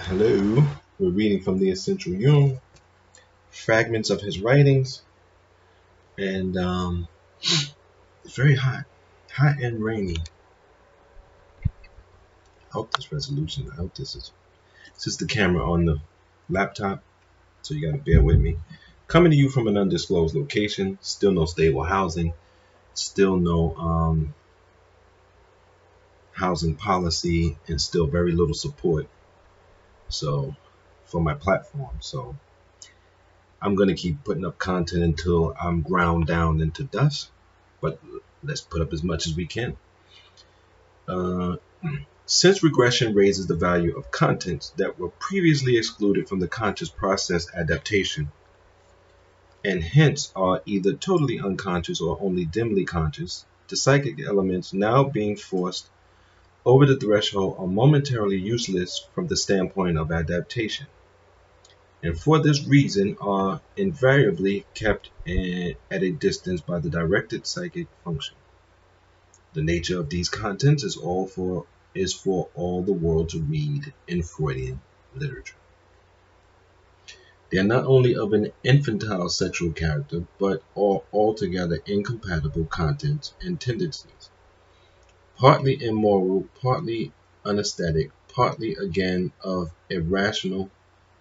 Hello, we're reading from the Essential Jung, fragments of his writings, and it's very hot and rainy. I hope this resolution, I hope this is the camera on the laptop, so you gotta bear with me. Coming to you from an undisclosed location, still no stable housing, still no housing policy, and still very little support. So, for my platform, so I'm gonna keep putting up content until I'm ground down into dust. But let's put up as much as we can. Uh, since regression raises the value of contents that were previously excluded from the conscious process adaptation, and hence are either totally unconscious or only dimly conscious, the psychic elements now being forced over the threshold are momentarily useless from the standpoint of adaptation, and for this reason are invariably kept at a distance by the directed psychic function. The nature of these contents is for all the world to read in Freudian literature. They are not only of an infantile sexual character, but are altogether incompatible contents and tendencies, partly immoral, partly unesthetic, partly again of irrational,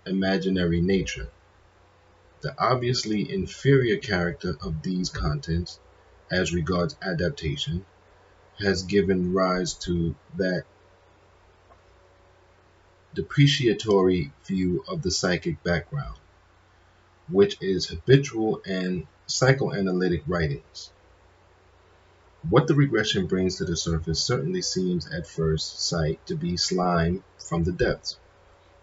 imaginary nature. The obviously inferior character of these contents, as regards adaptation, has given rise to that depreciatory view of the psychic background, which is habitual and psychoanalytic writings. What the regression brings to the surface certainly seems at first sight to be slime from the depths,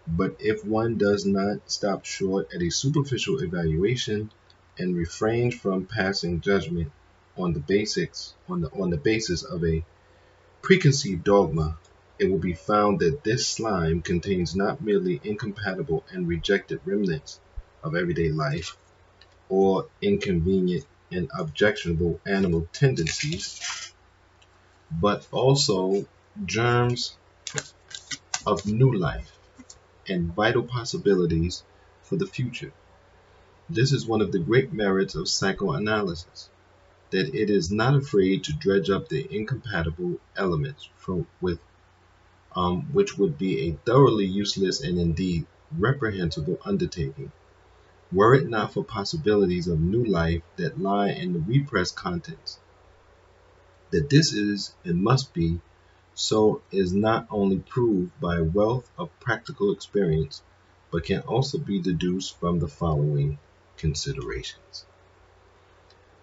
but if one does not stop short at a superficial evaluation and refrains from passing judgment on the basis of a preconceived dogma, it will be found that this slime contains not merely incompatible and rejected remnants of everyday life, or inconvenient and objectionable animal tendencies, but also germs of new life and vital possibilities for the future. This is one of the great merits of psychoanalysis, that it is not afraid to dredge up the incompatible elements which would be a thoroughly useless and indeed reprehensible undertaking, were it not for possibilities of new life that lie in the repressed contents. That this is and must be so is not only proved by a wealth of practical experience, but can also be deduced from the following considerations.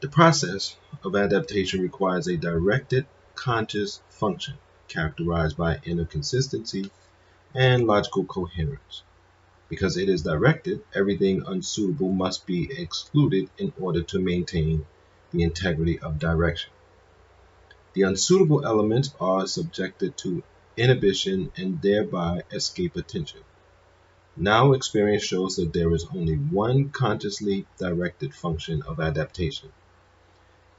The process of adaptation requires a directed, conscious function characterized by inner consistency and logical coherence. Because it is directed, everything unsuitable must be excluded in order to maintain the integrity of direction. The unsuitable elements are subjected to inhibition and thereby escape attention. Now experience shows that there is only one consciously directed function of adaptation.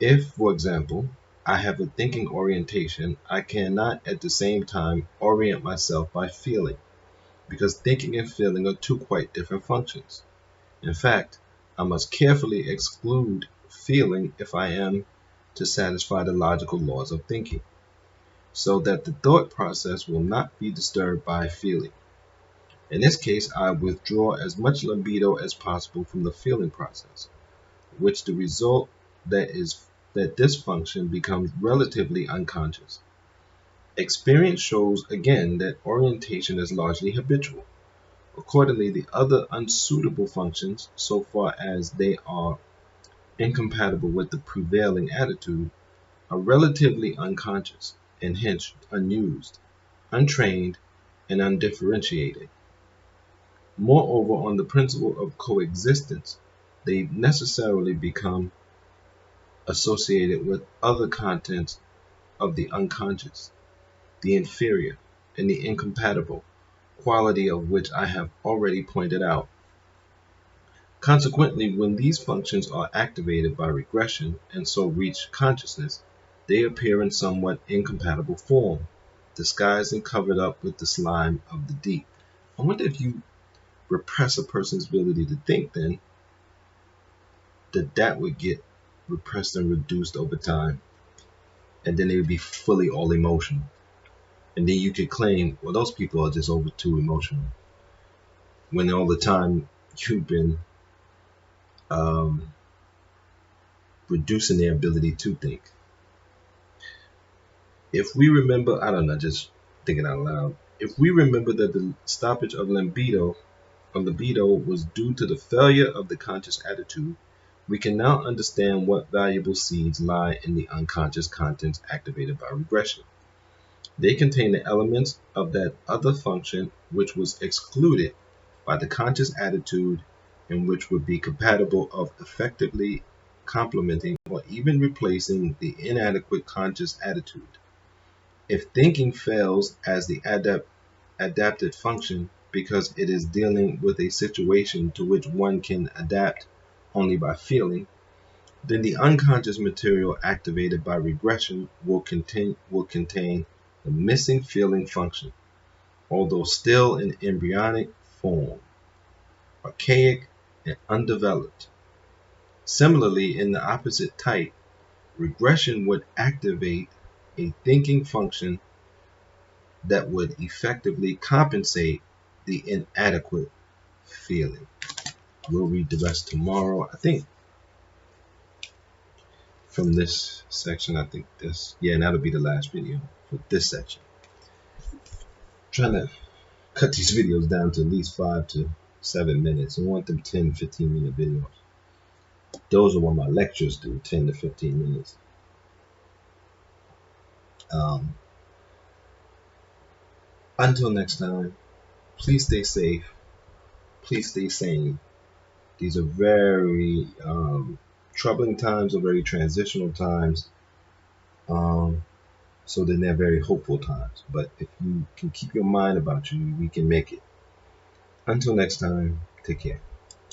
If, for example, I have a thinking orientation, I cannot at the same time orient myself by feeling, because thinking and feeling are two quite different functions. In fact, I must carefully exclude feeling if I am to satisfy the logical laws of thinking, so that the thought process will not be disturbed by feeling. In this case, I withdraw as much libido as possible from the feeling process, which the result that this function becomes relatively unconscious. Experience shows again that orientation is largely habitual. Accordingly, the other unsuitable functions, so far as they are incompatible with the prevailing attitude, are relatively unconscious and hence unused, untrained, and undifferentiated. Moreover, on the principle of coexistence, they necessarily become associated with other contents of the unconscious, the inferior, and the incompatible, quality of which I have already pointed out. Consequently, when these functions are activated by regression and so reach consciousness, they appear in somewhat incompatible form, disguised and covered up with the slime of the deep. I wonder if you repress a person's ability to think, then that would get repressed and reduced over time, and then they would be fully all emotional. And then you could claim, well, those people are just over too emotional, when all the time you've been reducing their ability to think. If we remember, I don't know, just thinking out loud, if we remember that the stoppage of libido was due to the failure of the conscious attitude, we can now understand what valuable seeds lie in the unconscious contents activated by regression. They contain the elements of that other function which was excluded by the conscious attitude and which would be compatible of effectively complementing or even replacing the inadequate conscious attitude. If thinking fails as the adapted function because it is dealing with a situation to which one can adapt only by feeling, then the unconscious material activated by regression will contain the missing feeling function, although still in embryonic form, archaic and undeveloped. Similarly, in the opposite type, regression would activate a thinking function that would effectively compensate the inadequate feeling. We'll read the rest tomorrow. I think from this section, and that'll be the last video for this section. I'm trying to cut these videos down to at least 5 to 7 minutes. I want them 10-15 minute videos. Those are what my lectures do, 10 to 15 minutes. Until next time, please stay safe. Please stay sane. These are very troubling times, or very transitional times. So then they're very hopeful times. But if you can keep your mind about you, we can make it. Until next time, take care.